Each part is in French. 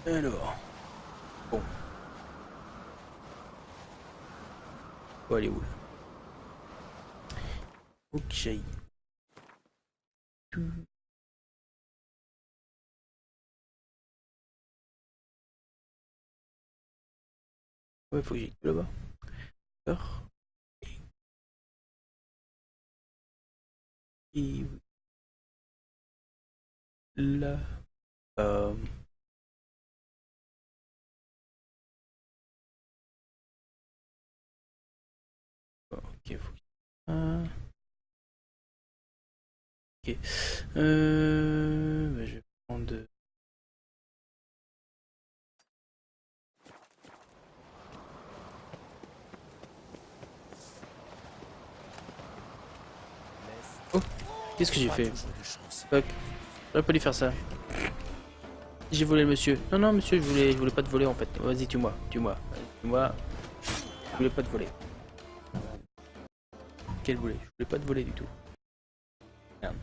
Alors, bon, faut aller où là? Faut que j'aille. Ouais, faut que j'aille là-bas. D'accord. Et là. Euh, ok, faut que... ok. Bah, je vais prendre... Oh, qu'est-ce que j'ai fait? Fuck, j'aurais pas dû faire ça. J'ai volé le monsieur. Non, non, monsieur, je voulais pas te voler en fait. Vas-y, tue-moi, tue-moi. Tue-moi, je voulais pas te voler. Quel volet? Je voulais pas te voler du tout. Merde.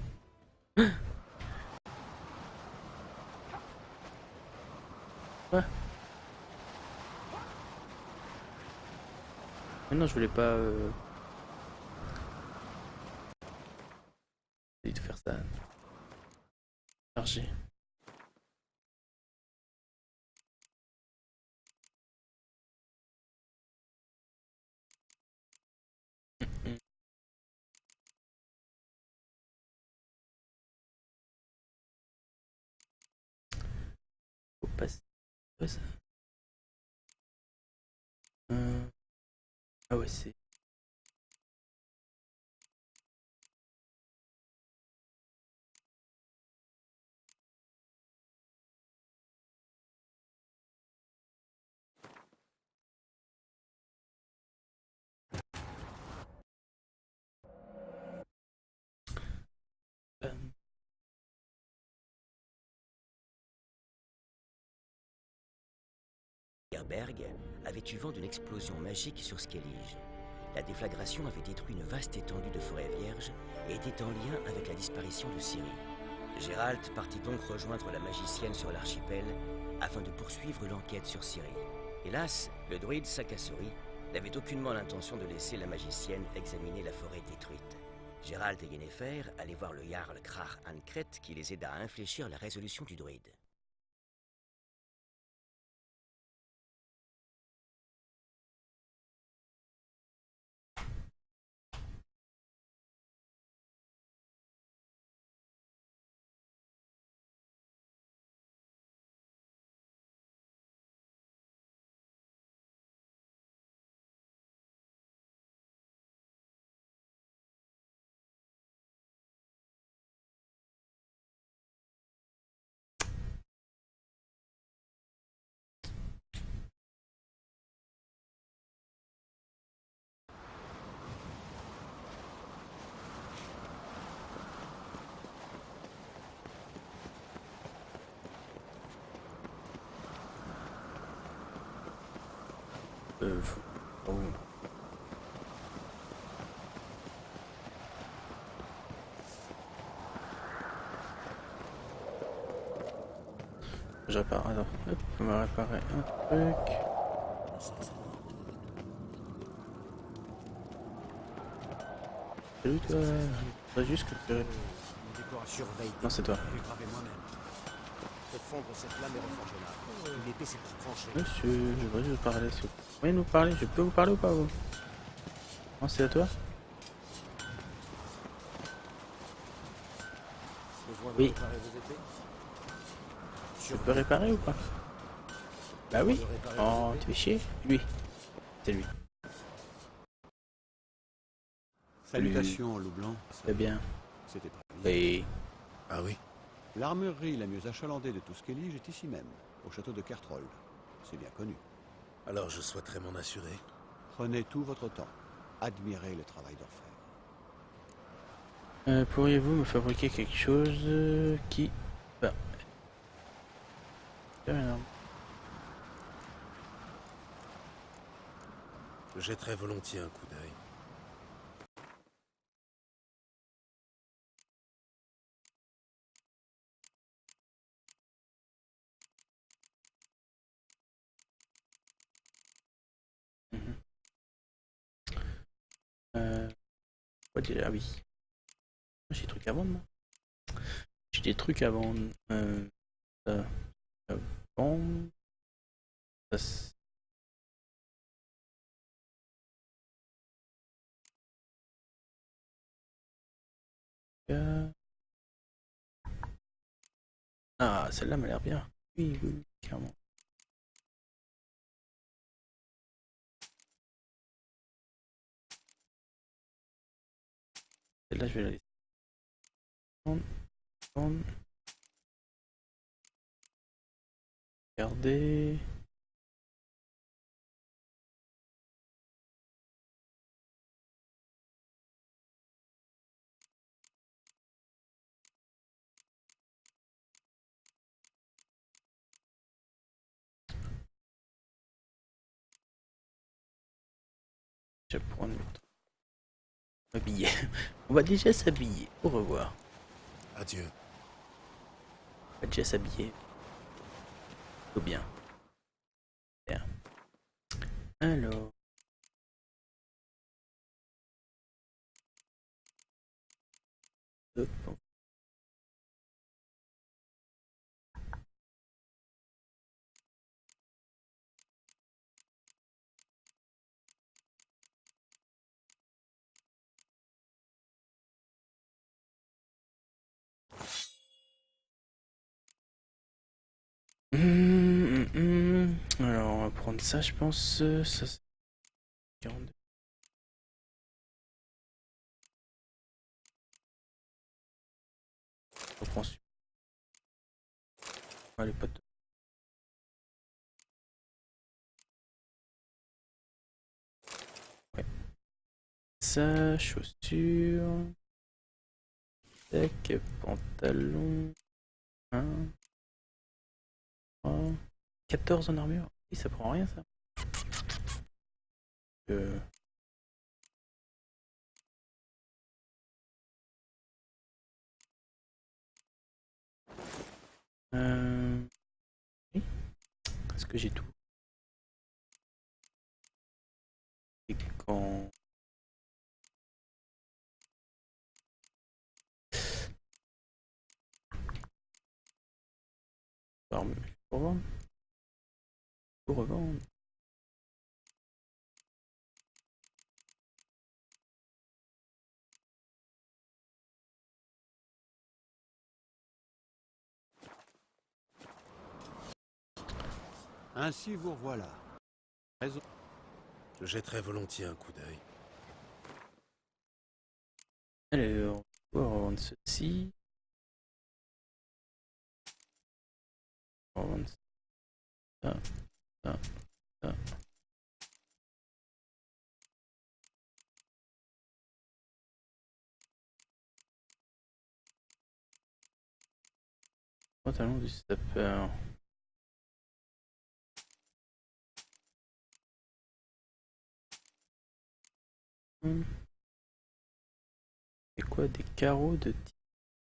Quoi? Mais non, je voulais pas du tout faire ça. Chargé. Faut passer. Quoi ça? Euh, Ah ouais, c'est... euh, Berg avait eu vent d'une explosion magique sur Skellige. La déflagration avait détruit une vaste étendue de forêt vierge et était en lien avec la disparition de Ciri. Gérald partit donc rejoindre la magicienne sur l'archipel afin de poursuivre l'enquête sur Ciri. Hélas, le druide Sakasori n'avait aucunement l'intention de laisser la magicienne examiner la forêt détruite. Gérald et Yennefer allaient voir le Jarl Krar Ankret qui les aida à infléchir la résolution du druide. oh. Je répare, attends, hop, on va réparer un truc. Salut toi, je voudrais juste que tu... Non, c'est toi. Monsieur, je voudrais juste parler. Si vous pouvez nous parler, je peux vous parler ou pas vous? Non, c'est à toi? Oui. Je peux réparer ou pas? Bah oui. Oh, tu fais chier? Lui. C'est lui. Salutations, loup blanc. C'est bien. C'était pas lui. Oui. Ah oui? L'armurerie la mieux achalandée de tout Skellige est ici même, au château de Kertroll. C'est bien connu. Alors je souhaiterais m'en assurer. Prenez tout votre temps. Admirez le travail d'orfèvre. Pourriez-vous me fabriquer quelque chose qui... Bah. Je jetterai volontiers un coup d'œil. Quoi déjà? Ah oui. J'ai des trucs à vendre, moi. J'ai des trucs à vendre. Ça, à vendre. Ça, ah, celle-là m'a l'air bien. Oui, oui, oui, clairement. Celle-là, je vais la laisser. Vendre, vendre. Regardez. Je vais prendre le temps. M'habiller. On va déjà s'habiller. Au revoir. Adieu. On va déjà s'habiller. Tout bien. Bien. Alors. Hop, hop. Alors, on va prendre ça, je pense. Ça, c'est 42. Je reprends celui. Allez, potes. Ouais. Ça, chaussures. Tac, pantalon. 1, 3, 14 en armure. Oui, ça prend rien, ça. Euh... Oui. Est-ce que j'ai tout? Et quand... Armure. Pour revendre. Pour revendre. Ainsi vous revoilà. Raison. Je jetterai volontiers un coup d'œil. Alors, on va revendre ceci. On va revendre ça, ça, ça. Pantalon du sapeur. C'est quoi des carreaux de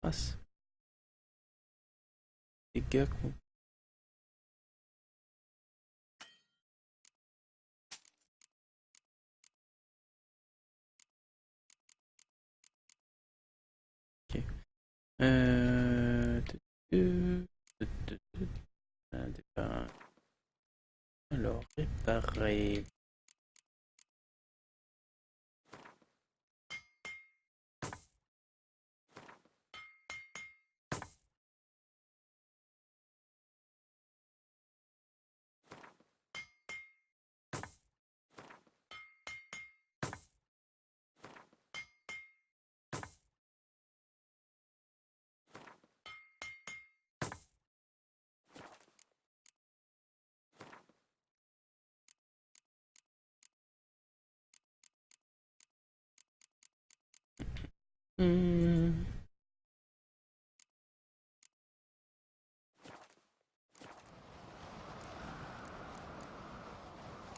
terrasse? Les gars qu'on... Ok. Alors, réparer.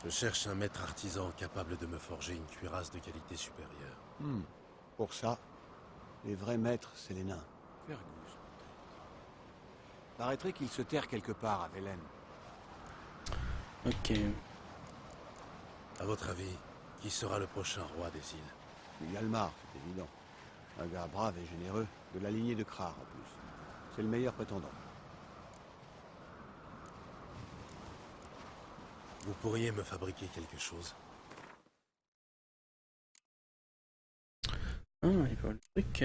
Je cherche un maître artisan capable de me forger une cuirasse de qualité supérieure. Pour ça, les vrais maîtres, c'est les nains. Fergus, peut-être. Paraîtrait qu'il se terre quelque part à Velen. Ok. À votre avis, qui sera le prochain roi des îles? Puis Yalmar, c'est évident. Un gars brave et généreux, de la lignée de Krar en plus. C'est le meilleur prétendant. Vous pourriez me fabriquer quelque chose? Ah, il va le truc.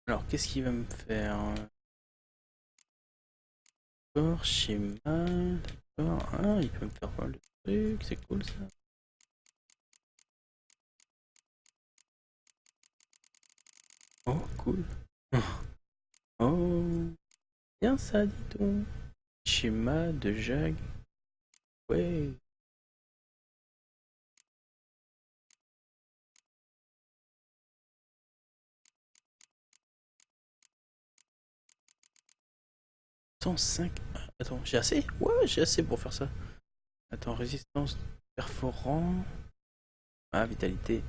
Alors, qu'est-ce qu'il va me faire? D'accord, schéma. D'accord. Ah, il peut me faire pas mal de trucs, c'est cool ça. Oh, cool. Oh, bien ça, dis donc. Schéma de Jag. Ouais. $105. Attends, j'ai assez? Ouais, j'ai assez pour faire ça. Attends, résistance, perforant. Ah, vitalité.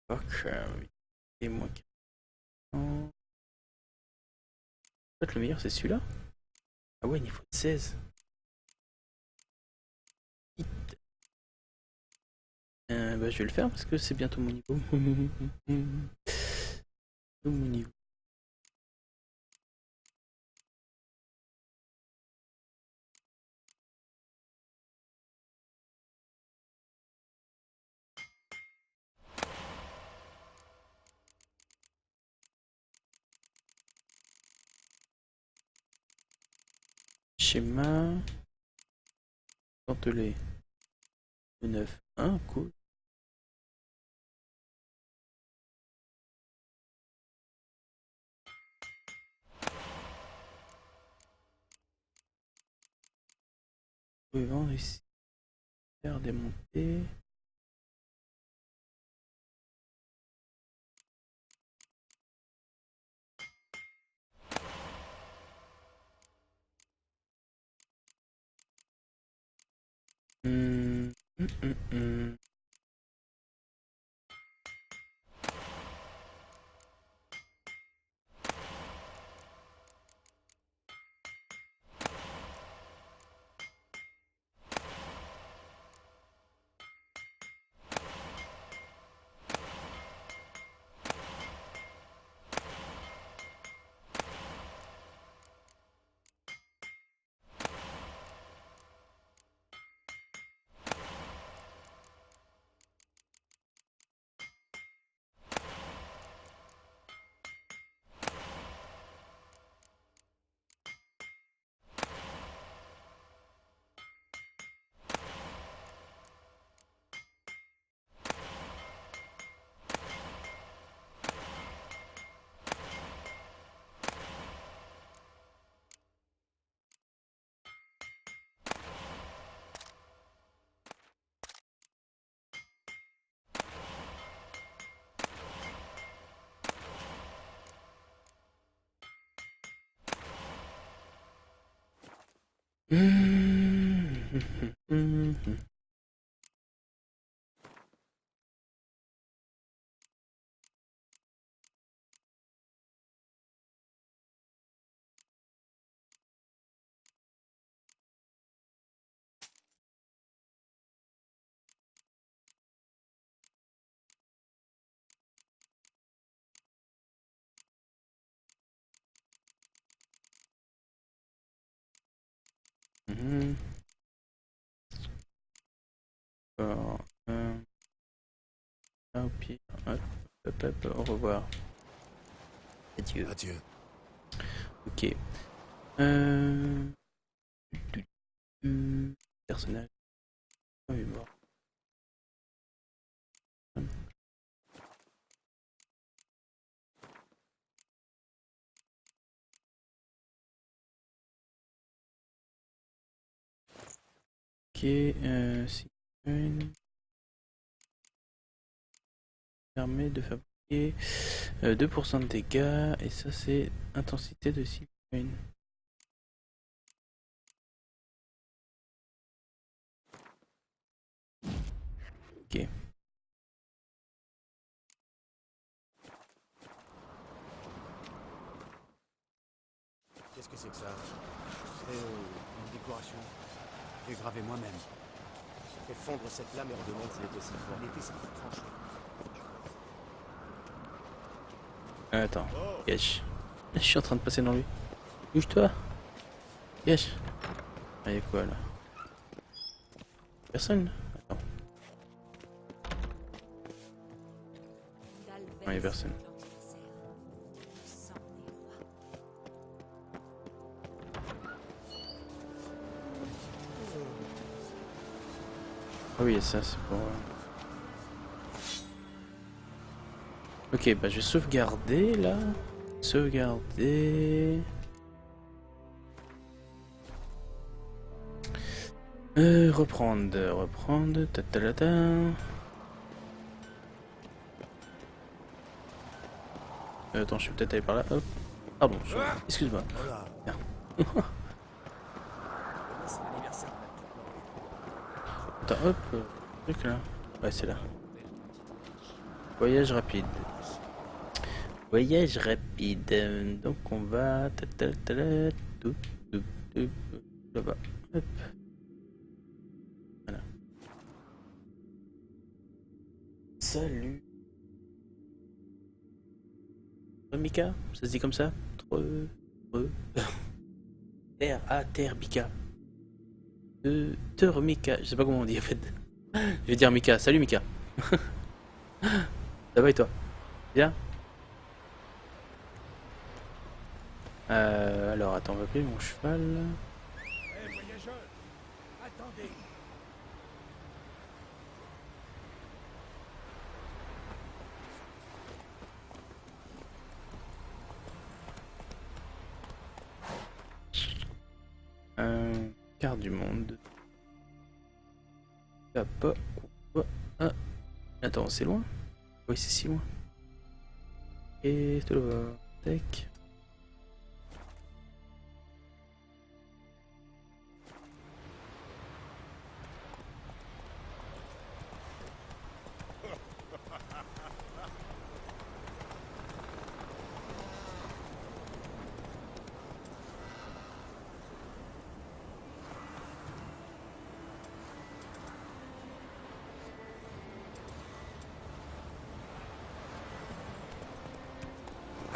Ok, vitalité, moins 40. En fait, le meilleur, c'est celui-là. Ah ouais, niveau 16. Hit. Bah, je vais le faire parce que c'est bientôt mon niveau. Mon niveau. Schéma. Dentelé. 9. 1, cool. Vous pouvez vendre ici. Faire démonter. Hum, hum, hum, hum. Mhm. Alors, au pire, hop, hop, hop, au revoir. Adieu. Adieu. Ok. Personnage. Ah, il est mort. Ok, c'est une... permet de fabriquer 2% de dégâts et ça c'est intensité de 6 points. Ok. Qu'est-ce que c'est que ça? C'est une décoration. J'ai gravé moi-même. Fais fondre cette lame et redemande s'il est aussi fort. Il était sans trancher. Attends, Yesh. Je suis en train de passer dans lui. Bouge-toi. Yesh. Ah, y'a quoi là? Personne? Attends. Non, y'a personne. Ah oui, ça c'est pour... Ok, bah je vais sauvegarder là. Sauvegarder... reprendre, ta. Attends, je suis peut-être allé par là, hop. Pardon, excuse-moi. Bien. C'est l'anniversaire de ma petite Attends, hop, truc là. Ouais, c'est là. Voyage rapide. Voyage rapide. Donc on va... Là-bas. Hop. Voilà. Salut. Mika, ça se dit comme ça? Terre, terre, Mika. Terre, Mika. Je sais pas comment on dit en fait. Je vais dire Mika. Salut Mika. Ça va et toi? Bien? Alors attends, on va appeler mon cheval. Hé, voyageur! Attendez! Carte du monde. Là, pas. Ah. Attends, c'est loin? Oui, c'est si loin. Et tout là. Tac.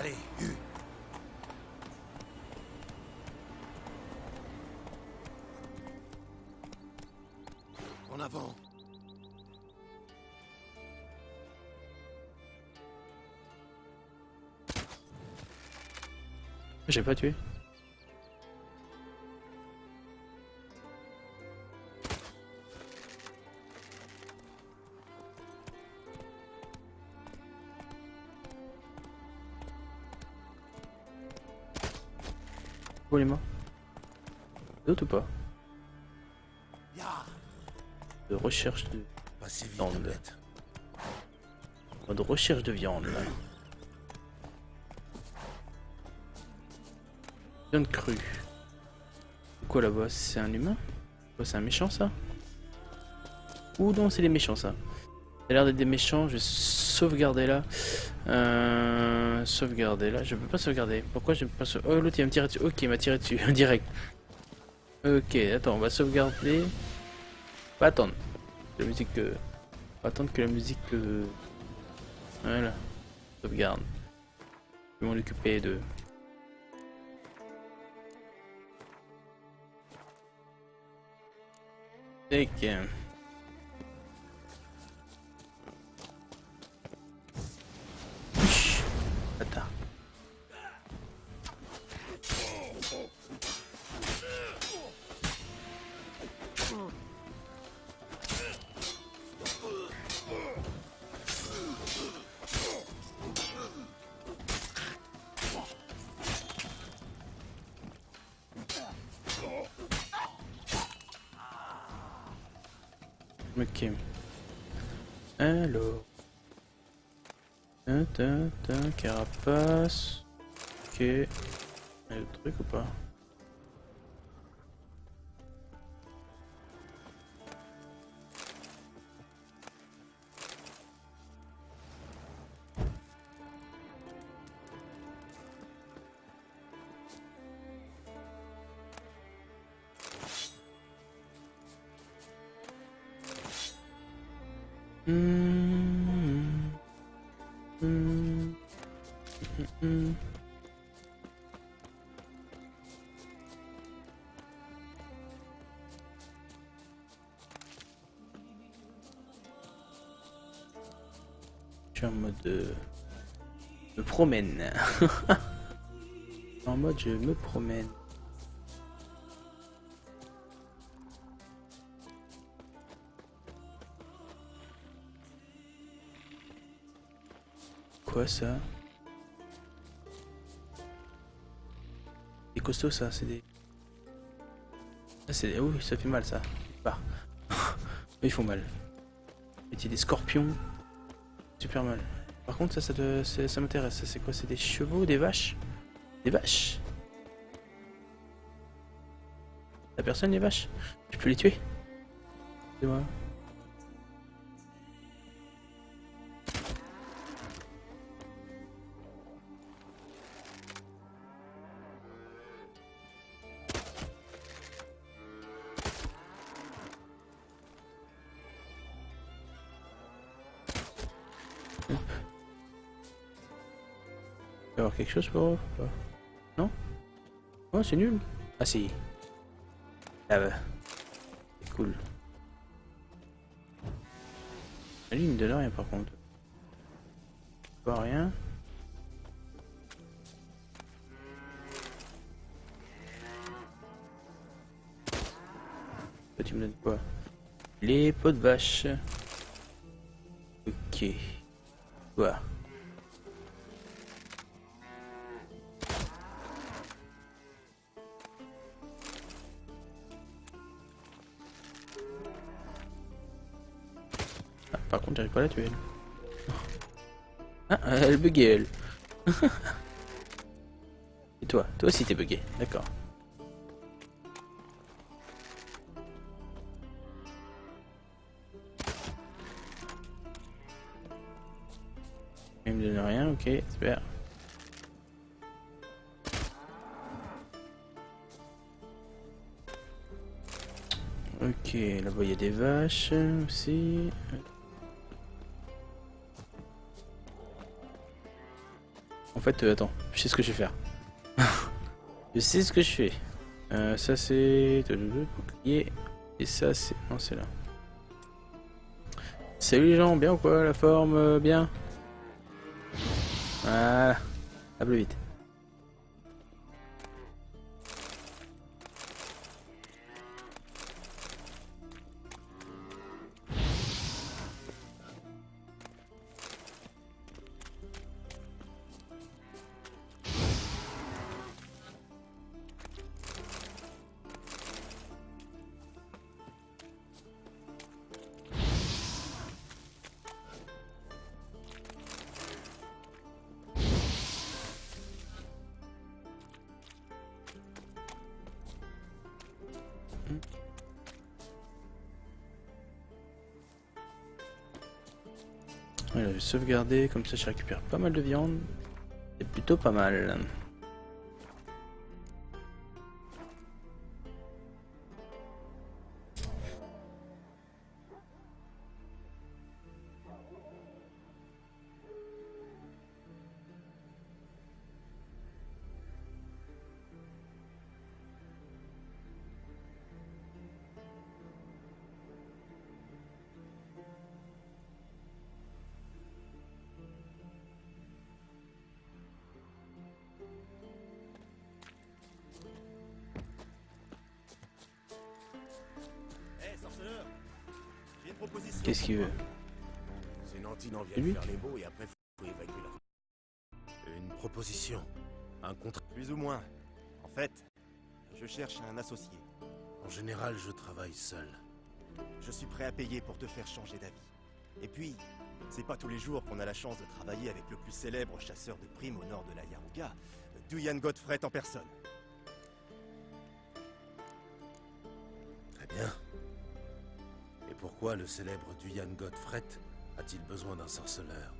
Allez, Hugh. En avant. J'ai pas tué. Où il est mort? D'autres ou pas? De recherche de Pas si vite, viande. Hamlet. Mode recherche de viande là. Viande crue. C'est quoi là-bas? C'est un humain? Oh, c'est un méchant ça? Ou non, c'est des méchants ça. Ça a l'air d'être des méchants. Je vais sauvegarder là. Sauvegarder là. Je peux pas sauvegarder. Pourquoi je peux pas sauvegarder? Oh, l'autre il va me tirer dessus. Ok, il m'a tiré dessus direct. Ok, attends, on va sauvegarder. On va attendre. La musique. On va attendre que la musique. Voilà. Sauvegarde. Je vais m'en occuper de. Tac. Attends. Ok. Alors. Carapace. Ok. Il y a d'autres trucs ou pas? Je suis en mode me promène. En mode je me promène. Quoi ça? C'est costaud ça, c'est des... Ah, c'est... Oh, ça fait mal ça. Bah. Ils font mal. Petit des scorpions. Super mal. Par contre ça m'intéresse. Ça c'est quoi? C'est des chevaux, des vaches? Des vaches? La personne les vaches? Je peux les tuer? C'est moi. Il va y avoir quelque chose pour eux? Non? Oh, c'est nul. Ah si. Ah bah. C'est cool. Lui, il me donne rien par contre. Pas rien. Toi, tu me donnes quoi? Les pots de vache. Ok. Quoi? Ah, par contre, j'arrive pas à la tuer. Elle. Ah, elle buguait elle. Et toi? Toi aussi t'es bugué, d'accord. Il me donne rien, ok, super. Ok, là-bas il y a des vaches aussi. En fait, attends, je sais ce que je vais faire. Je sais ce que je fais. Ça c'est... bouclier. Et ça c'est... Non, c'est là. Salut les gens, bien ou quoi? La forme, bien? Voilà. À plus vite. Voilà, je vais sauvegarder, comme ça je récupère pas mal de viande. C'est plutôt pas mal. Qu'est-ce qu'il veut? Zénantine vient C'est lui? faire les beaux et après faut évacuer la... Une proposition. Un contrat. Plus ou moins. En fait, je cherche un associé. En général, je travaille seul. Je suis prêt à payer pour te faire changer d'avis. Et puis, c'est pas tous les jours qu'on a la chance de travailler avec le plus célèbre chasseur de primes au nord de la Yaruga, Duyan Godfrey en personne. Très bien. Et pourquoi le célèbre Duyan Godfrey a-t-il besoin d'un sorceleur?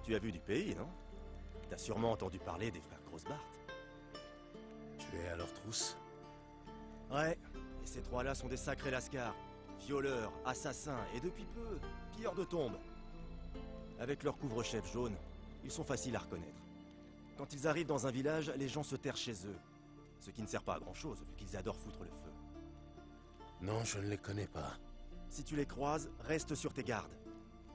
Tu as vu du pays, non? T'as sûrement entendu parler des frères Grossbart. Tu es à leur trousse? Ouais, et ces trois-là sont des sacrés lascars. violeurs, assassins et depuis peu, pilleurs de tombes. Avec leur couvre-chef jaune, ils sont faciles à reconnaître. Quand ils arrivent dans un village, les gens se terrent chez eux. Ce qui ne sert pas à grand-chose, vu qu'ils adorent foutre le feu. Non, je ne les connais pas. Si tu les croises, reste sur tes gardes.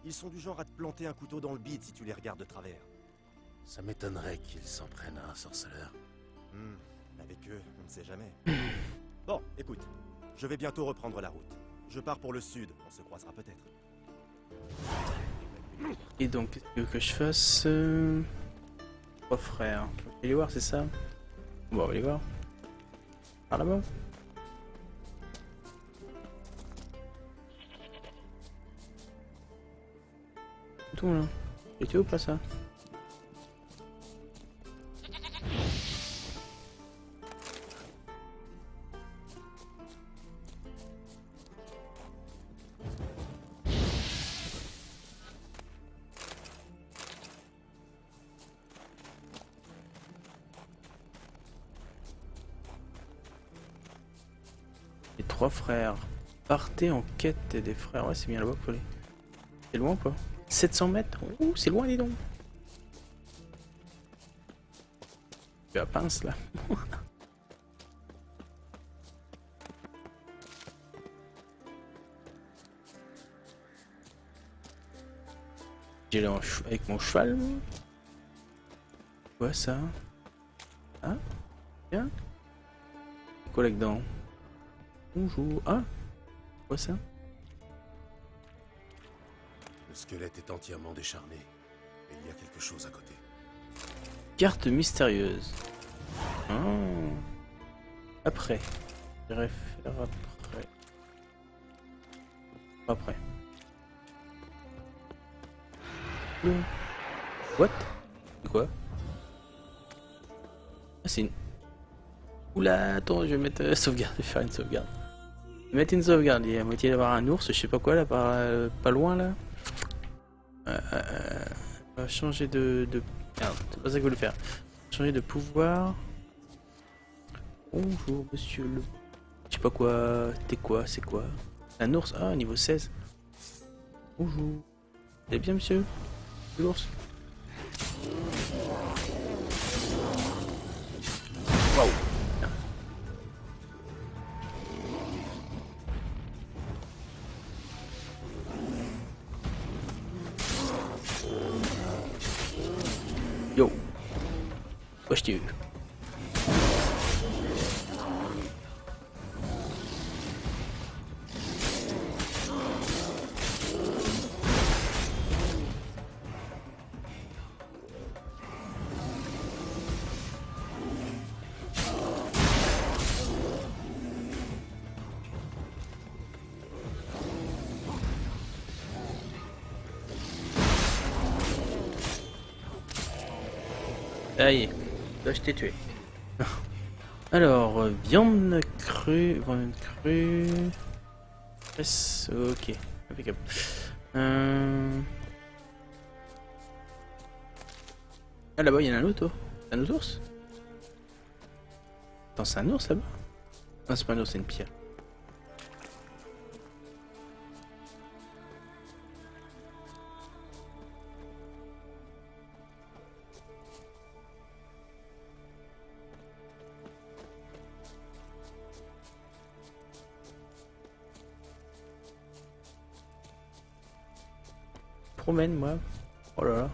Ils sont du genre à te planter un couteau dans le bide si tu les regardes de travers. Ça m'étonnerait qu'ils s'en prennent à un sorceleur. Avec eux, on ne sait jamais. Bon, écoute, je vais bientôt reprendre la route. Je pars pour le sud, on se croisera peut-être. Et donc, qu'est-ce que tu veux que je fasse 3 frères. Faut aller les voir, c'est ça? Bon, on va les voir. Par là-bas. Tout là. Et tu où pas ça? Les 3 frères. Partez en quête des frères. Ouais, c'est bien là-bas qu'il faut aller. C'est loin ou pas? 700 mètres? Ouh, c'est loin, dis donc. Je suis à pince là. J'ai là avec mon cheval. Quoi ça? Ah? Bien? C'est quoi là-dedans? Bonjour. Ah? Quoi ça? Le squelette est entièrement décharné. Et il y a quelque chose à côté. Carte mystérieuse. Ah. Après. J'irai faire après. Après. What? C'est quoi? Ah, c'est une... Oula, attends, je vais mettre sauvegarde, je vais faire une sauvegarde. Je vais mettre une sauvegarde, il y a moitié d'avoir un ours, je sais pas quoi là, pas loin là. On va changer de... Merde, c'est pas ça que je voulais faire. Changer de pouvoir. Bonjour monsieur le... Je sais pas quoi, t'es quoi, c'est quoi? Un ours, ah niveau 16. Bonjour. Vous allez bien monsieur? L'ours. Waouh. Yo. Wesh tu. Aïe, là je t'ai tué. Alors, viande crue, Yes, ok, impeccable. Ah là-bas il y en a un autre, un autre ours. Attends, c'est un ours là-bas? Non, c'est pas un ours, c'est une pierre. Promène moi. Oh là là.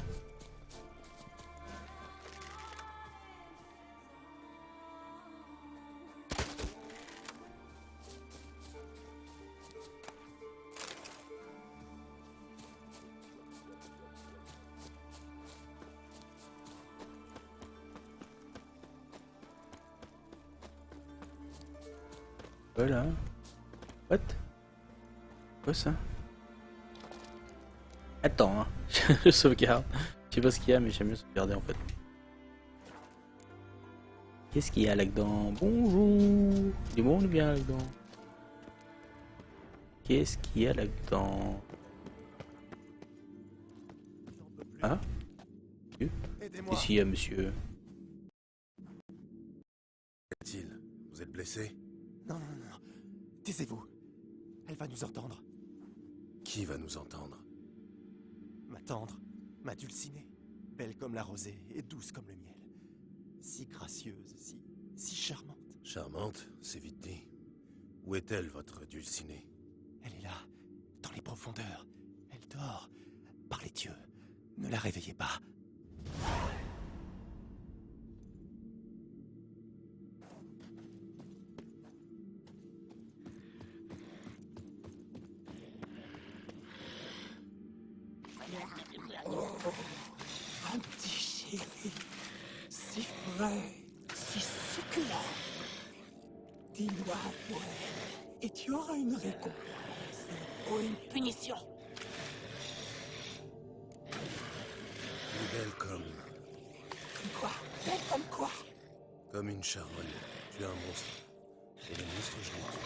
Voilà. What? Quoi ça? Attends, hein. Je sauvegarde. Je sais pas ce qu'il y a, mais j'aime mieux sauvegarder en fait. Qu'est-ce qu'il y a là-dedans? Bonjour. Du monde bien là-dedans. Qu'est-ce qu'il y a là-dedans? Ah? Qu'est-ce qu'il y a, monsieur? Qu'est-il? Vous êtes blessé? Non, non, non, taisez-vous. Elle va nous entendre. Qui va nous entendre? Ma tendre, ma dulcinée. Belle comme la rosée et douce comme le miel. Si gracieuse, si charmante. Charmante, c'est vite dit. Où est-elle, votre dulcinée? Elle est là, dans les profondeurs. Elle dort. Par les dieux, ne la réveillez pas. Un petit chéri, si frais, si succulent. Dis-le à moi, et tu auras une récompense ou une punition. Plus belle comme... Comme quoi? Mais comme quoi? comme une charogne. Tu es un monstre. Et les monstres, je les tue.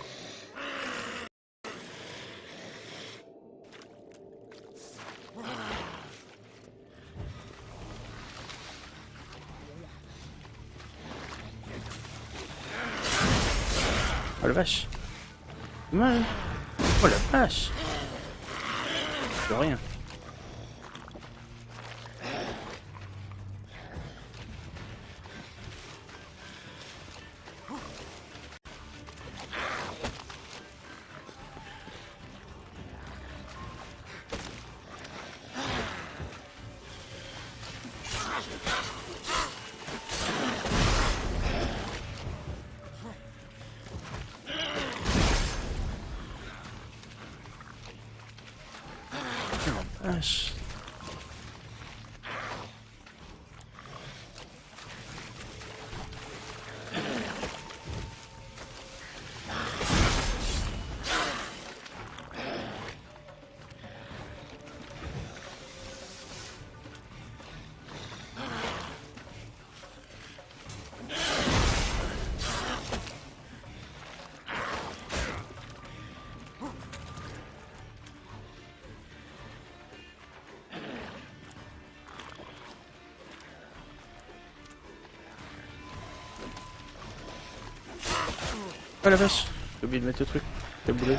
Oh la vache. Ouais. Oh la vache. De rien. Vache. Oh la vache. J'ai oublié de mettre le truc. Quel boulet.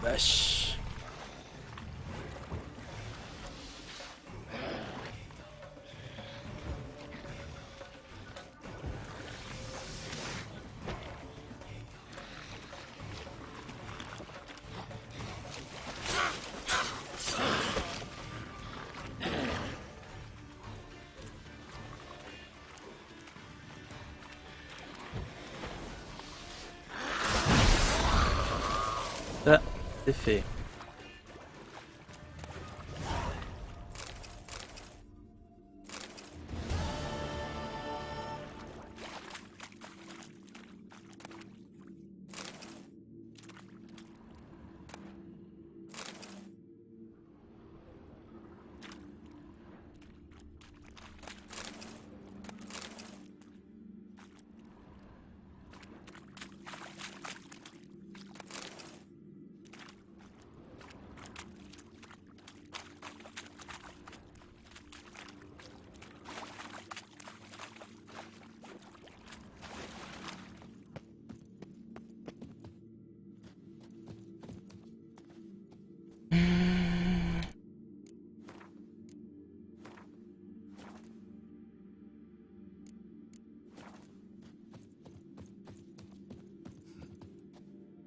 Vache. Ça, c'est fait.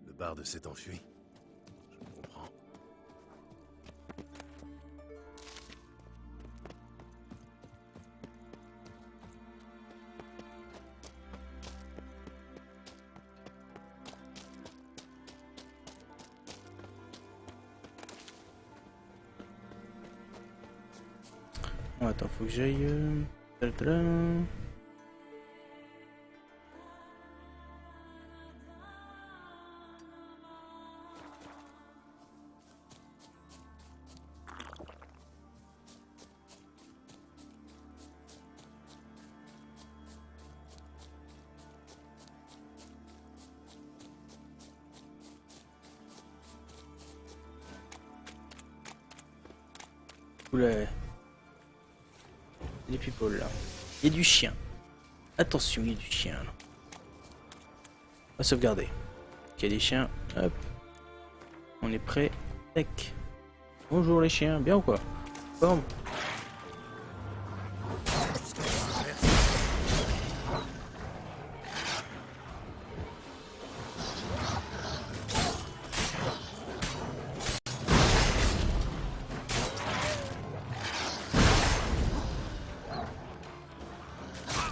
Le barde s'est enfui. Je comprends. Bon, attends, faut que j'aille... tadadada. Oula. Les people là. Il y a du chien. Attention, il y a du chien là. On va sauvegarder. Il y a des chiens. Hop. On est prêt. Tac. Bonjour les chiens. Bien ou quoi? Forme.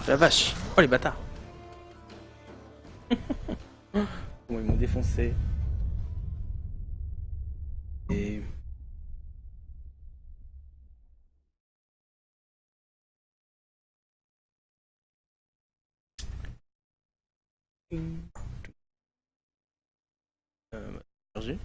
La vache. Oh les bâtards. Comment ils m'ont défoncé. Et... charger.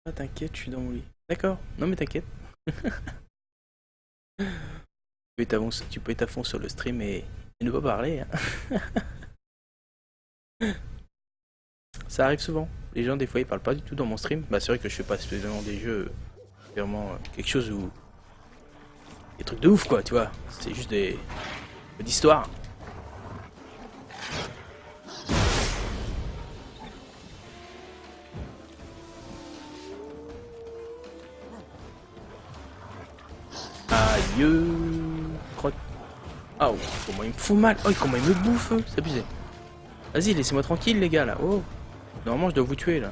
Ah t'inquiète, je suis dans mon lit. D'accord, non mais t'inquiète. Tu peux être à fond sur le stream et ne pas parler. Hein. Ça arrive souvent. Les gens des fois ils parlent pas du tout dans mon stream. Bah c'est vrai que je fais pas spécialement des jeux vraiment quelque chose où des trucs de ouf quoi, tu vois. C'est juste des d'histoire. Aïe. Crotte. Ah oh, comment il me fout mal. Oh comment il me bouffe. C'est abusé. Vas-y laissez-moi tranquille les gars là. Oh. Normalement je dois vous tuer là.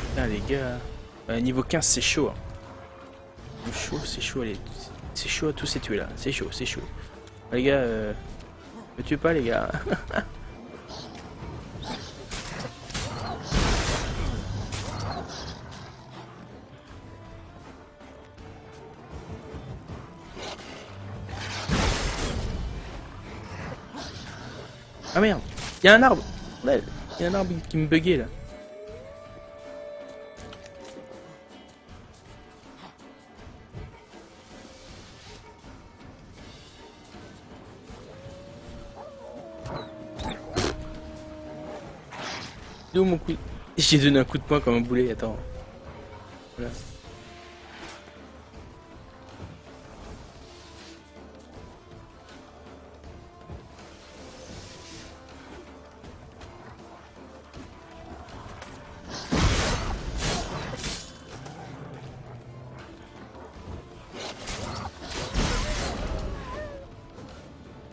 Putain les gars. Niveau 15 c'est chaud. Hein. Chaud, c'est chaud, allez. C'est chaud à tous ces tuer là. C'est chaud, c'est chaud. Les gars, me tuez pas les gars. Ah merde, il y a un arbre. Il y a un arbre qui me buguait là. D'où mon coup? J'ai donné un coup de poing comme un boulet, attends. Voilà.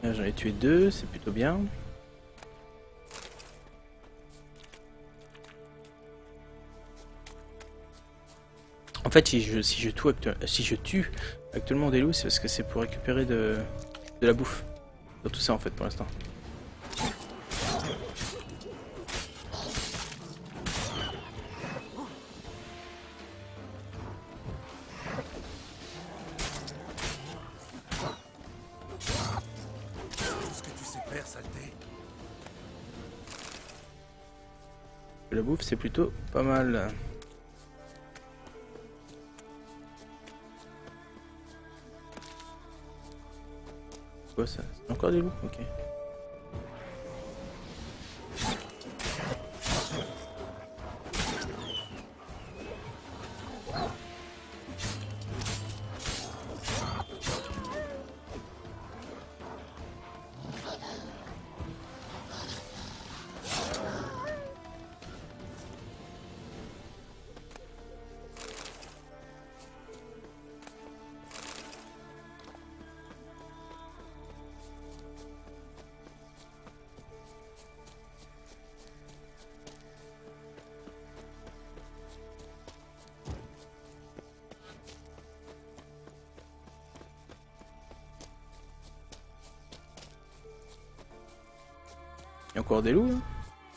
J'en ai tué deux, c'est plutôt bien. En fait, si je tue actuellement des loups, c'est parce que c'est pour récupérer de la bouffe. Sur tout ça en fait pour l'instant. Ce que tu sais faire, saleté. La bouffe, c'est plutôt pas mal. Quoi ça? C'est encore des loups? Ok. encore des loups, hein.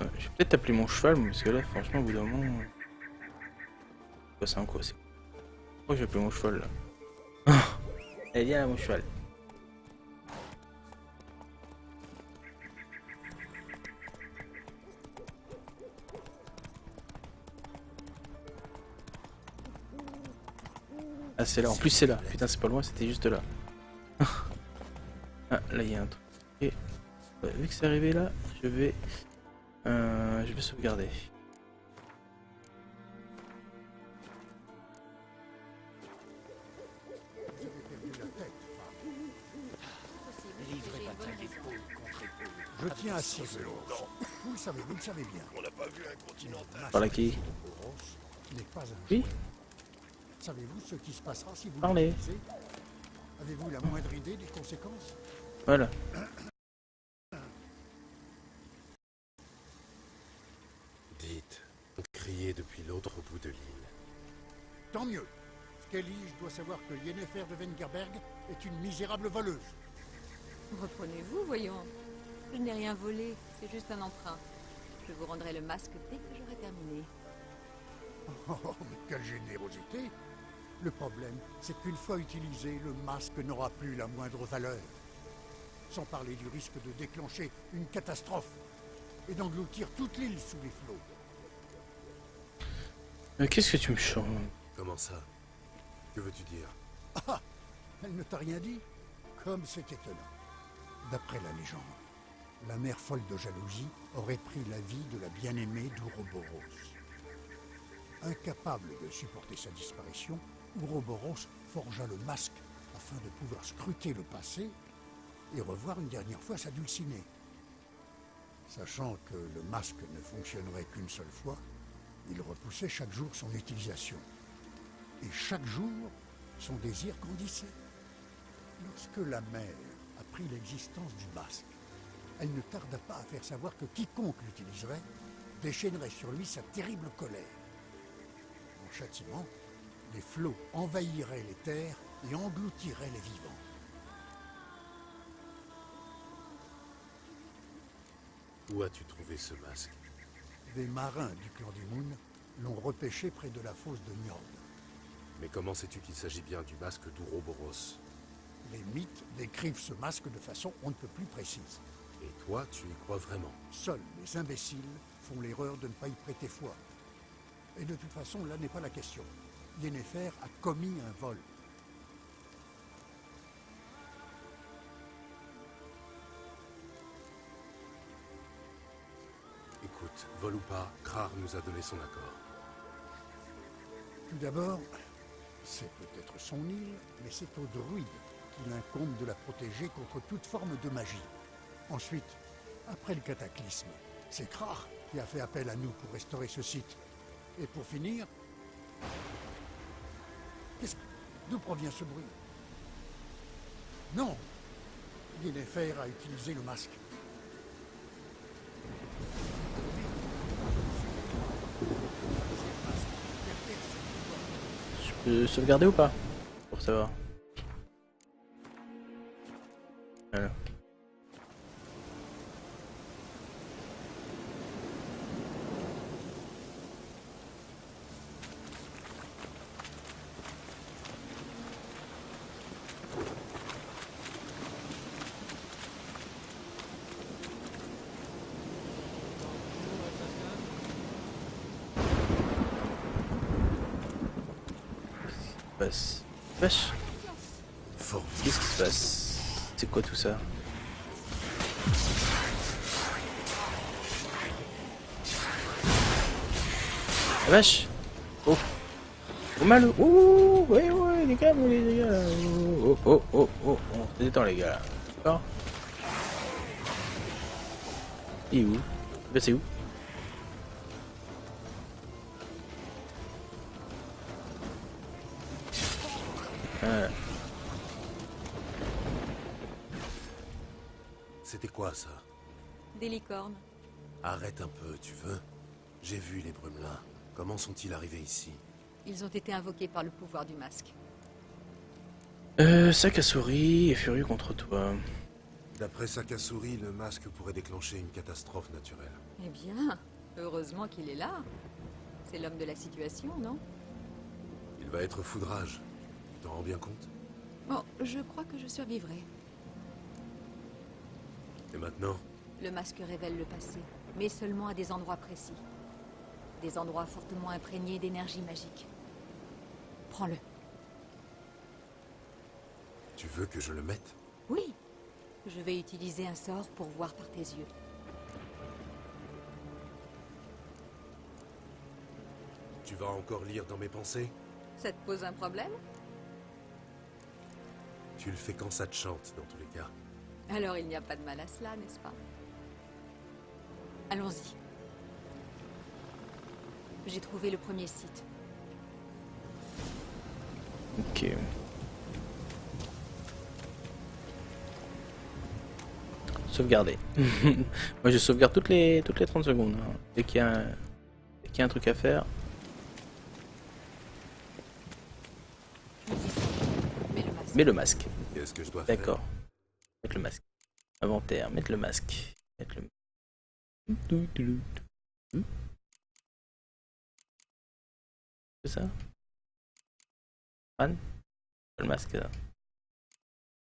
Ouais, je vais peut-être appeler mon cheval, parce que là, franchement, au bout d'un moment... Quoi, c'est un quoi, c'est... Pourquoi j'ai appelé mon cheval, là? Allez, viens là, mon cheval. Ah, c'est là, en plus c'est là. Putain, c'est pas loin, c'était juste là. Ah, là, il y a un truc. Et vu que c'est arrivé là, je vais sauvegarder. Je tiens à cirer. Vous le savez bien. Par là qui? N'est pas un Oui. jouet. Savez-vous ce qui se passera si vous Parlez. l'utilisez? Avez-vous la moindre idée des conséquences? Voilà. Dites, on criait depuis l'autre bout de l'île. Tant mieux. Skellige doit savoir que Yennefer de Wengerberg est une misérable voleuse. Reprenez-vous, voyons. Je n'ai rien volé, c'est juste un emprunt. Je vous rendrai le masque dès que j'aurai terminé. Oh, mais quelle générosité! Le problème, c'est qu'une fois utilisé, le masque n'aura plus la moindre valeur. Sans parler du risque de déclencher une catastrophe et d'engloutir toute l'île sous les flots. Mais qu'est-ce que tu me chantes? Comment ça? Que veux-tu dire? Ah! Elle ne t'a rien dit? Comme c'est étonnant. D'après la légende, la mère folle de jalousie aurait pris la vie de la bien-aimée d'Ouroboros. Incapable de supporter sa disparition, Ouroboros forgea le masque afin de pouvoir scruter le passé et revoir une dernière fois sa dulcinée. Sachant que le masque ne fonctionnerait qu'une seule fois, il repoussait chaque jour son utilisation. Et chaque jour, son désir grandissait. Lorsque la mère apprit l'existence du masque, elle ne tarda pas à faire savoir que quiconque l'utiliserait déchaînerait sur lui sa terrible colère. En châtiment, les flots envahiraient les terres et engloutiraient les vivants. Où as-tu trouvé ce masque? Des marins du clan du Moon l'ont repêché près de la fosse de Njord. Mais comment sais-tu qu'il s'agit bien du masque d'Ouroboros? Les mythes décrivent ce masque de façon on ne peut plus précise. Et toi, tu y crois vraiment? Seuls les imbéciles font l'erreur de ne pas y prêter foi. Et de toute façon, là n'est pas la question. Yennefer a commis un vol. Écoute, vol ou pas, Krar nous a donné son accord. Tout d'abord, c'est peut-être son île, mais c'est aux druides qu'il incombe de la protéger contre toute forme de magie. Ensuite, après le cataclysme, c'est Krar qui a fait appel à nous pour restaurer ce site. Et pour finir... D'où provient ce bruit? Non! Yennefer a utilisé le masque. Je peux sauvegarder ou pas? Pour savoir. Voilà. Passe. Vache. Qu'est-ce qui se passe? C'est quoi tout ça? La vache. Oh. Oh mal. Oh. Ouais ouais les gars, les gars. Oh oh oh oh. On se détend les gars. D'accord. Il est où? Bah c'est où? C'était quoi ça? Des licornes. Arrête un peu, tu veux? J'ai vu les Brumelins. Comment sont-ils arrivés ici? Ils ont été invoqués par le pouvoir du masque. Sac à souris et furieux contre toi. D'après Sakasuri, le masque pourrait déclencher une catastrophe naturelle. Eh bien, heureusement qu'il est là. C'est l'homme de la situation, non? Il va être foudrage. Tu t'en rends bien compte? Bon, je crois que je survivrai. Et maintenant? Le masque révèle le passé, mais seulement à des endroits précis. Des endroits fortement imprégnés d'énergie magique. Prends-le. Tu veux que je le mette? Oui. Je vais utiliser un sort pour voir par tes yeux. Tu vas encore lire dans mes pensées? Ça te pose un problème? Tu le fais quand ça te chante, dans tous les cas. Alors il n'y a pas de mal à cela, n'est-ce pas? Allons-y. J'ai trouvé le premier site. Ok. Sauvegarder. Moi je sauvegarde toutes les 30 secondes. Hein. Dès qu'il y a un truc à faire. Mets le masque. Mets le masque. Qu'est-ce que je dois faire? D'accord. Mettre le masque. Inventaire. Mettre le masque. Mettre le... C'est ça? Man? Le masque là.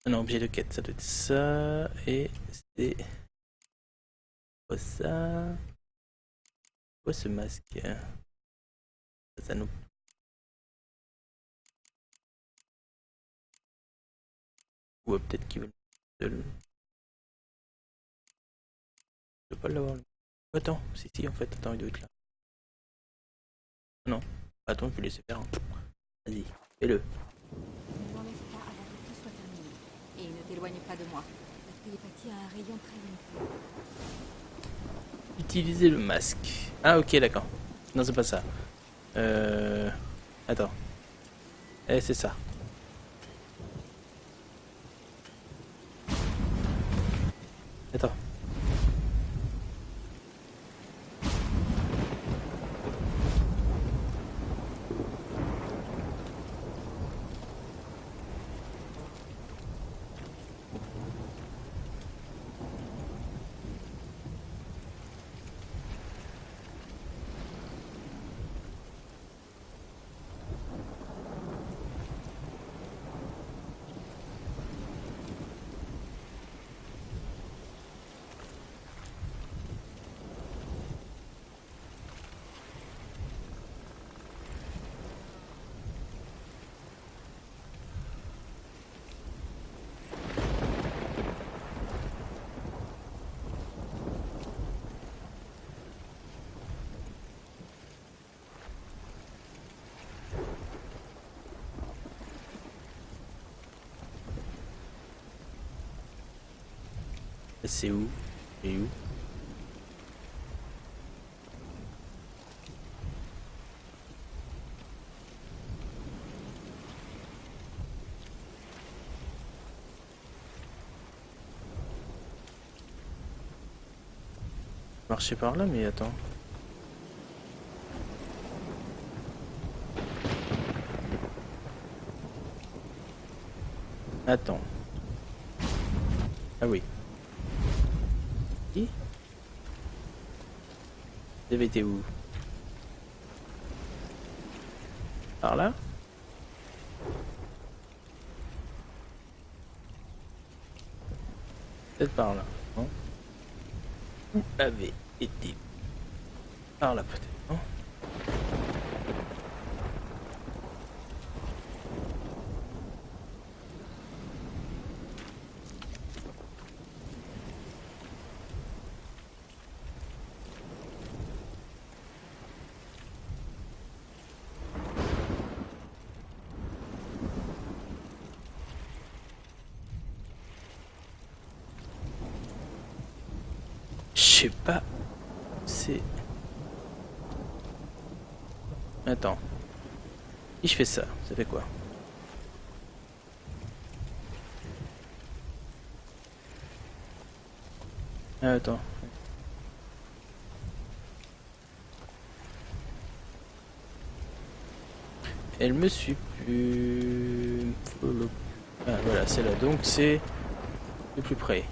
Ah non, objet de quête, ça doit être ça. Et c'est... Quoi ça? Quoi ce masque? Ça nous... Ou peut-être qu'ils veulent... Je peux pas l'avoir. Attends, si en fait, attends, il doit être là. Non. Attends, je peux laisser faire. Hein. Vas-y, fais-le. Ne l'enlève pas avant que tout soit terminé. Et ne t'éloigne pas de moi. La télépathie a un rayon très limité. Utiliser le masque. Ah ok, d'accord. Non, c'est pas ça. Attends. Eh, c'est ça. Attends. C'est où? Et où? Marcher par là, mais attends. Attends. Ah oui. Qui? Vous avez été où? Par là? Peut-être par là, non? Où avait été? Par là peut-être, non? Je sais pas. C'est... Attends. Si je fais ça, ça fait quoi? Ah, attends. Elle me suit plus... Ah, voilà, c'est là. Donc c'est le plus près.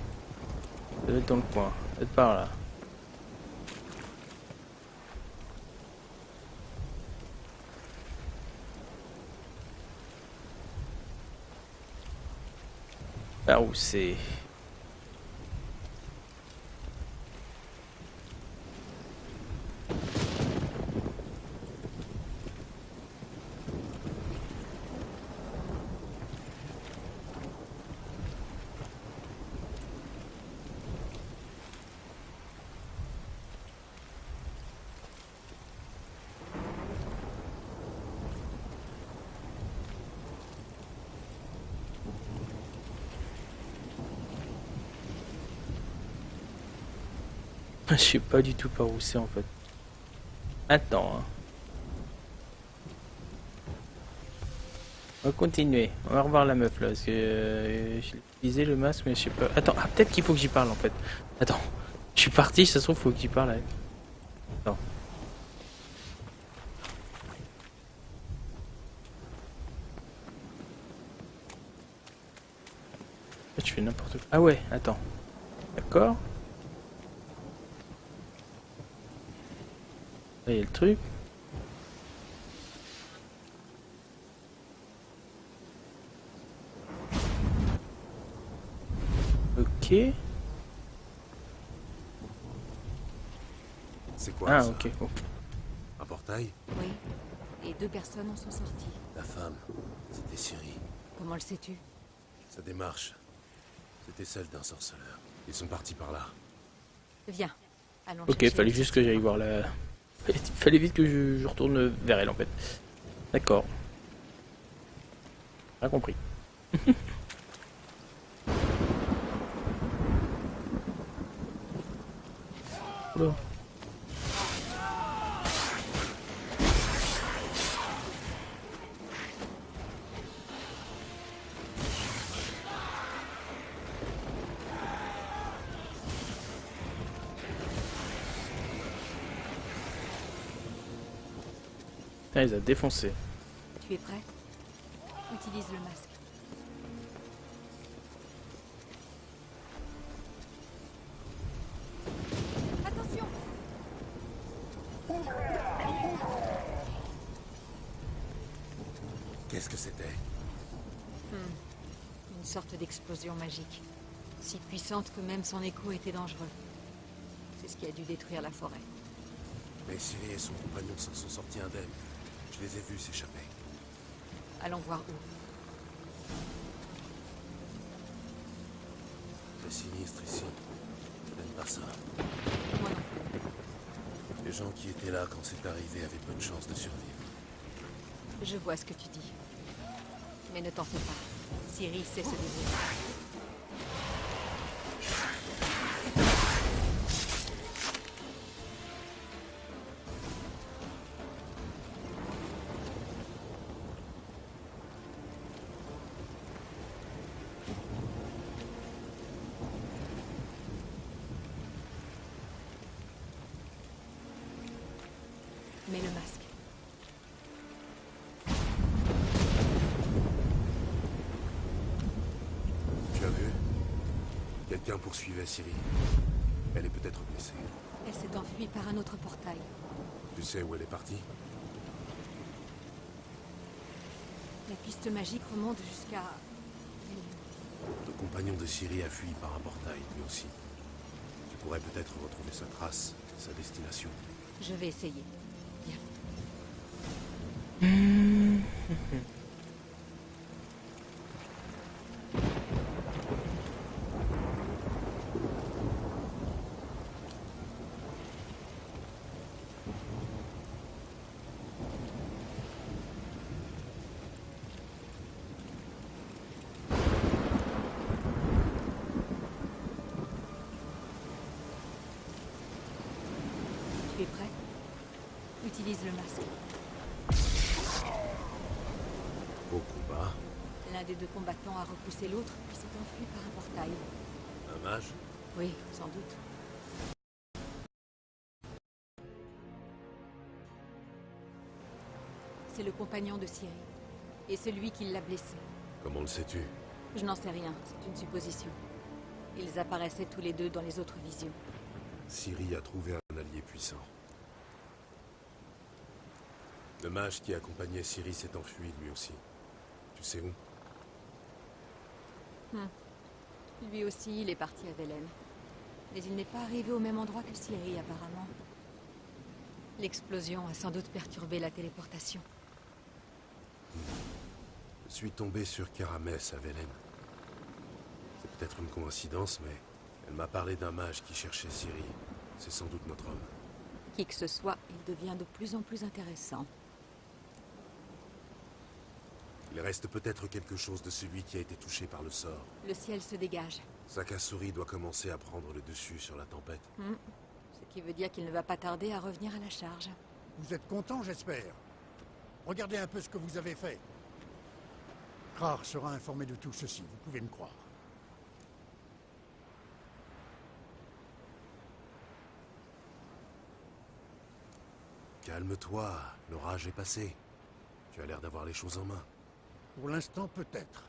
Ça doit être dans le coin. Peut-être par là. Par où c'est? Je sais pas du tout par où c'est en fait. Attends. Hein. On va continuer. On va revoir la meuf là. Parce que je l'ai utilisé le masque, mais je sais pas. Attends, ah, peut-être qu'il faut que j'y parle en fait. Attends. Je suis parti, ça se trouve, faut que j'y parle avec. Attends. Je fais n'importe quoi. Ah ouais, attends. D'accord. Là, il y a le truc. Ok. C'est quoi Ah ça? ok. Bon. Un portail? Oui. Et 2 personnes en sont sorties. La femme, c'était Ciri. Comment le sais-tu? Sa démarche, c'était celle d'un sorceleur. Ils sont partis par là. Viens. Allons Ok, chercher fallait le juste que j'aille voir la... Fallait vite que je retourne vers elle en fait. D'accord. Pas compris. Oula. Ah, ils ont défoncé. Tu es prêt? Utilise le masque. Attention! Qu'est-ce que c'était? Une sorte d'explosion magique. Si puissante que même son écho était dangereux. C'est ce qui a dû détruire la forêt. Mais Ciri et son compagnon s'en sont sortis indemnes. Je les ai vus s'échapper. Allons voir où. C'est sinistre ici. Je n'aime pas ça. Moi non plus. Les gens qui étaient là quand c'est arrivé avaient peu de chances de survivre. Je vois ce que tu dis. Mais ne t'en fais pas. Ciri sait se débrouiller. Mets le masque. Tu as vu? Quelqu'un poursuivait Ciri. Elle est peut-être blessée. Elle s'est enfuie par un autre portail. Tu sais où elle est partie? La piste magique remonte jusqu'à... Le compagnon de Ciri a fui par un portail, lui aussi. Tu pourrais peut-être retrouver sa trace, sa destination. Je vais essayer. Viens. Tu es prêt? Utilise le masque. Au combat, L'un des 2 combattants a repoussé l'autre, puis s'est enfui par un portail. un mage. Oui, sans doute. C'est le compagnon de Ciri. Et celui qui l'a blessé. Comment le sais-tu? Je n'en sais rien, c'est une supposition. Ils apparaissaient tous les deux dans les autres visions. Ciri a trouvé un allié puissant. Le mage qui accompagnait Ciri s'est enfui lui aussi. Tu sais où? Lui aussi, il est parti à Velen. Mais il n'est pas arrivé au même endroit que Ciri, apparemment. L'explosion a sans doute perturbé la téléportation. Je suis tombé sur Karamès à Velen. C'est peut-être une coïncidence, mais elle m'a parlé d'un mage qui cherchait Ciri. C'est sans doute notre homme. Qui que ce soit, il devient de plus en plus intéressant. Il reste peut-être quelque chose de celui qui a été touché par le sort. Le ciel se dégage. Sakasuri doit commencer à prendre le dessus sur la tempête. Ce qui veut dire qu'il ne va pas tarder à revenir à la charge. Vous êtes content, j'espère. Regardez un peu ce que vous avez fait. Krar sera informé de tout ceci, vous pouvez me croire. Calme-toi, l'orage est passé. Tu as l'air d'avoir les choses en main. Pour l'instant, peut-être.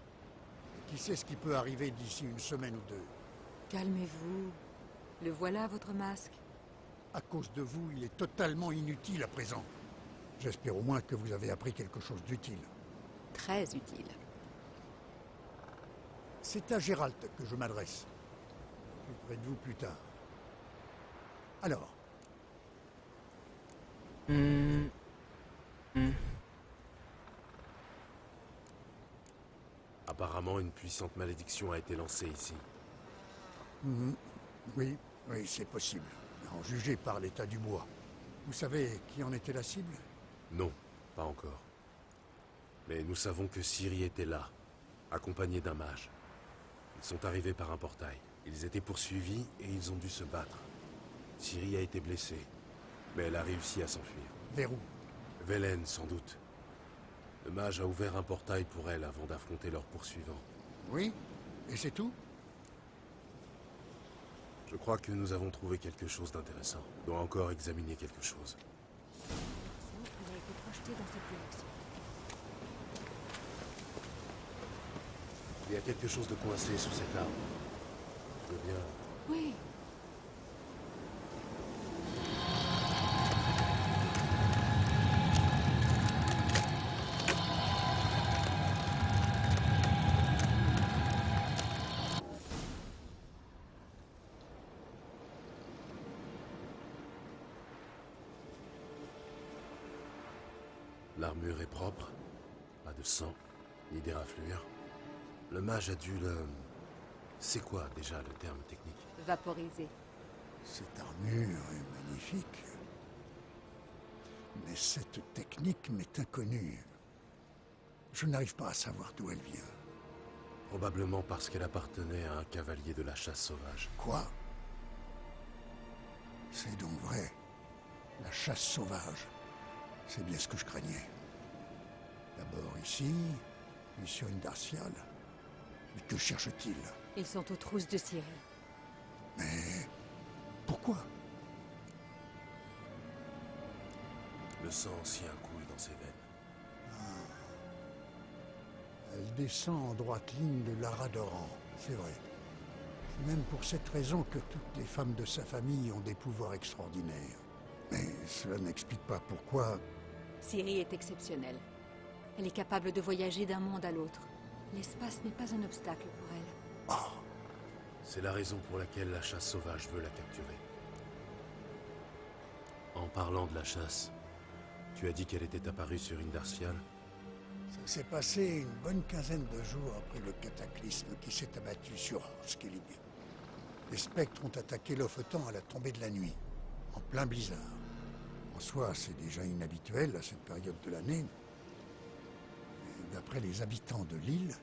Et qui sait ce qui peut arriver d'ici une semaine ou deux. Calmez-vous. Le voilà, votre masque. À cause de vous, il est totalement inutile à présent. J'espère au moins que vous avez appris quelque chose d'utile. Très utile. C'est à Gérald que je m'adresse. Je m'occuperai de vous plus tard. Alors, Apparemment, une puissante malédiction a été lancée ici. oui, c'est possible. En juger par l'état du bois. Vous savez qui en était la cible? Non, pas encore. Mais nous savons que Ciri était là, accompagnée d'un mage. Ils sont arrivés par un portail. Ils étaient poursuivis et ils ont dû se battre. Ciri a été blessée, mais elle a réussi à s'enfuir. Vers où? Velen, sans doute. Le mage a ouvert un portail pour elle avant d'affronter leurs poursuivants. Oui? Et c'est tout? Je crois que nous avons trouvé quelque chose d'intéressant. On doit encore examiner quelque chose. Il a été projeté dans cette direction. Il y a quelque chose de coincé sous cet arbre. Je veux bien... Oui. L'armure est propre, pas de sang, ni d'éraflure. Le mage a dû le... C'est quoi déjà le terme technique? Vaporisé. Cette armure est magnifique. Mais cette technique m'est inconnue. Je n'arrive pas à savoir d'où elle vient. Probablement parce qu'elle appartenait à un cavalier de la chasse sauvage. Quoi? C'est donc vrai. La chasse sauvage. C'est bien ce que je craignais. D'abord ici, puis sur une Darciale. Mais que cherche-t-il? Ils sont aux trousses de Ciri. Mais pourquoi? Le sang ancien coule dans ses veines. Elle descend en droite ligne de Lara Doran, c'est vrai. C'est même pour cette raison que toutes les femmes de sa famille ont des pouvoirs extraordinaires. Mais cela n'explique pas pourquoi... Ciri est exceptionnelle. Elle est capable de voyager d'un monde à l'autre. L'espace n'est pas un obstacle pour elle. C'est la raison pour laquelle la chasse sauvage veut la capturer. En parlant de la chasse, tu as dit qu'elle était apparue sur une Darciale. Ça s'est passé une bonne quinzaine de jours après le cataclysme qui s'est abattu sur Skellig. Les spectres ont attaqué Lofoten à la tombée de la nuit, en plein blizzard. En soi, c'est déjà inhabituel à cette période de l'année. Mais d'après les habitants de l'île,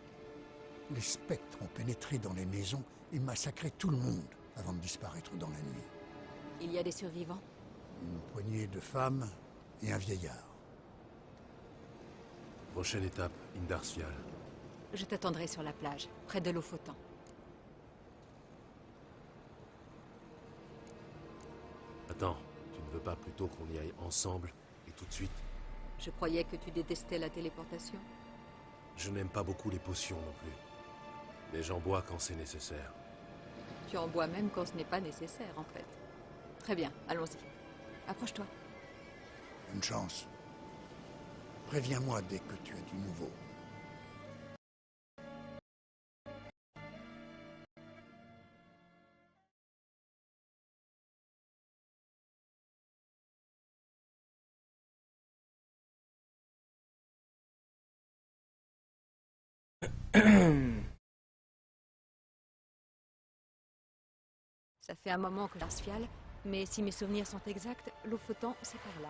les spectres ont pénétré dans les maisons et massacré tout le monde avant de disparaître dans la nuit. Il y a des survivants? Une poignée de femmes et un vieillard. Prochaine étape, Indarcial. Je t'attendrai sur la plage, près de Lofoten. Attends, tu ne veux pas plutôt qu'on y aille ensemble et tout de suite? Je croyais que tu détestais la téléportation. Je n'aime pas beaucoup les potions non plus. Mais j'en bois quand c'est nécessaire. Tu en bois même quand ce n'est pas nécessaire, en fait. Très bien, allons-y. Approche-toi. Bonne chance. Préviens-moi dès que tu as du nouveau. Ça fait un moment que j'arsfiale, mais si mes souvenirs sont exacts, l'eau flottant, c'est par là.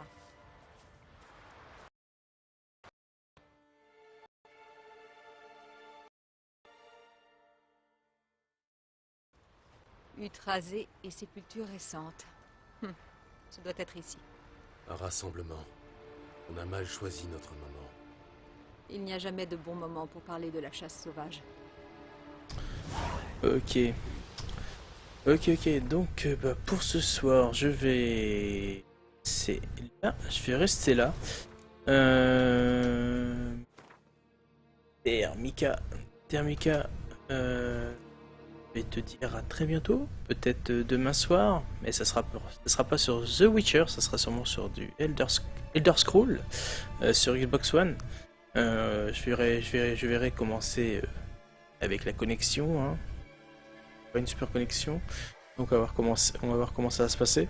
Hutte rasée et sépulture récente. Ça doit être ici. Un rassemblement. On a mal choisi notre moment. Il n'y a jamais de bon moment pour parler de la chasse sauvage. Ok. Ok, donc bah, pour ce soir, je vais... C'est là, je vais rester là. Thermika, je vais te dire à très bientôt, peut-être demain soir, mais ça sera pas sur The Witcher, ça sera sûrement sur du Elder Scroll sur Xbox One. Je verrai commencer avec la connexion, hein. Pas une super connexion, donc on va voir comment ça va se passer.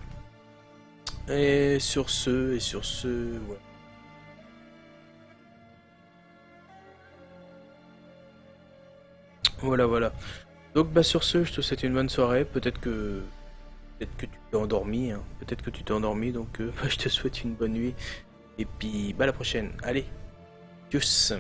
Et sur ce, ouais. Voilà. Donc bah sur ce, je te souhaite une bonne soirée. Peut-être que tu t'es endormi, hein. Peut-être que tu t'es endormi, donc bah, je te souhaite une bonne nuit. Et puis bah à la prochaine. Allez, tchuss.